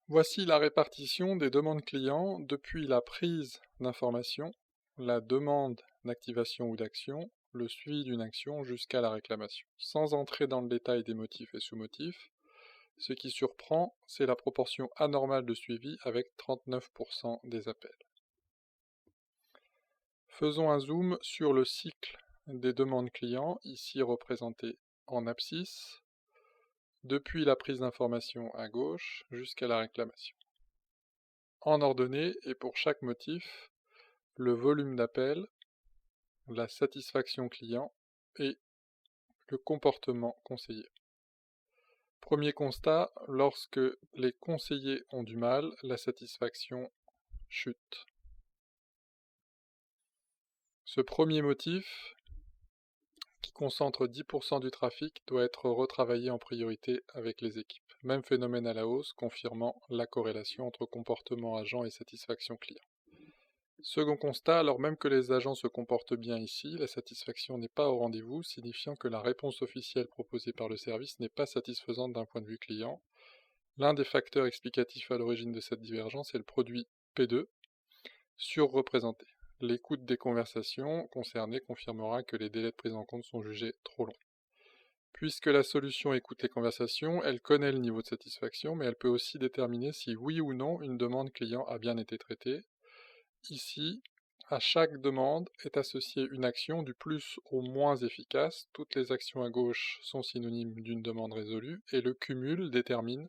Voici la répartition des demandes clients depuis la prise d'information, la demande d'activation ou d'action, le suivi d'une action jusqu'à la réclamation. Sans entrer dans le détail des motifs et sous-motifs, ce qui surprend, c'est la proportion anormale de suivi avec 39% des appels. Faisons un zoom sur le cycle des demandes clients, ici représenté en abscisse, depuis la prise d'information à gauche jusqu'à la réclamation. En ordonnée et pour chaque motif, le volume d'appel, la satisfaction client et le comportement conseillé. Premier constat, lorsque les conseillers ont du mal, la satisfaction chute. Ce premier motif, qui concentre 10% du trafic, doit être retravaillé en priorité avec les équipes. Même phénomène à la hausse, confirmant la corrélation entre comportement agent et satisfaction client. Second constat, alors même que les agents se comportent bien ici, la satisfaction n'est pas au rendez-vous, signifiant que la réponse officielle proposée par le service n'est pas satisfaisante d'un point de vue client. L'un des facteurs explicatifs à l'origine de cette divergence est le produit P2, surreprésenté. L'écoute des conversations concernées confirmera que les délais de prise en compte sont jugés trop longs. Puisque la solution écoute les conversations, elle connaît le niveau de satisfaction, mais elle peut aussi déterminer si oui ou non une demande client a bien été traitée. Ici, à chaque demande est associée une action du plus au moins efficace. Toutes les actions à gauche sont synonymes d'une demande résolue et le cumul détermine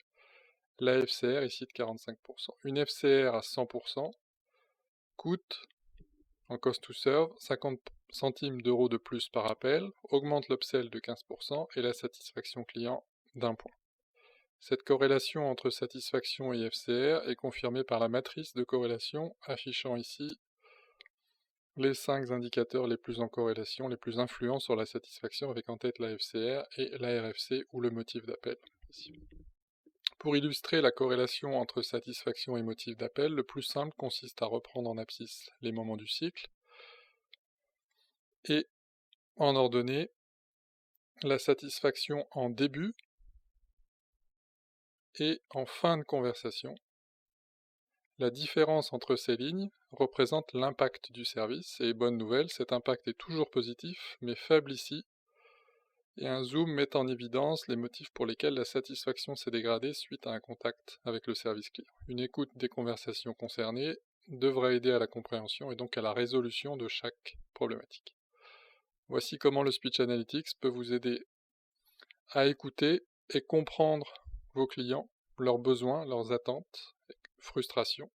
la FCR ici de 45%. Une FCR à 100% coûte, en cost to serve, 50 centimes d'euros de plus par appel, augmente l'upsell de 15% et la satisfaction client d'1 point. Cette corrélation entre satisfaction et FCR est confirmée par la matrice de corrélation affichant ici les 5 indicateurs les plus en corrélation, les plus influents sur la satisfaction avec en tête la FCR et la RFC ou le motif d'appel. Pour illustrer la corrélation entre satisfaction et motif d'appel, le plus simple consiste à reprendre en abscisse les moments du cycle et en ordonnée la satisfaction en début et en fin de conversation. La différence entre ces lignes représente l'impact du service, et bonne nouvelle, cet impact est toujours positif, mais faible ici, et un zoom met en évidence les motifs pour lesquels la satisfaction s'est dégradée suite à un contact avec le service client. Une écoute des conversations concernées devrait aider à la compréhension et donc à la résolution de chaque problématique. Voici comment le Speech Analytics peut vous aider à écouter et comprendre vos clients, leurs besoins, leurs attentes, frustrations,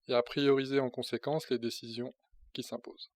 et à prioriser en conséquence les décisions qui s'imposent.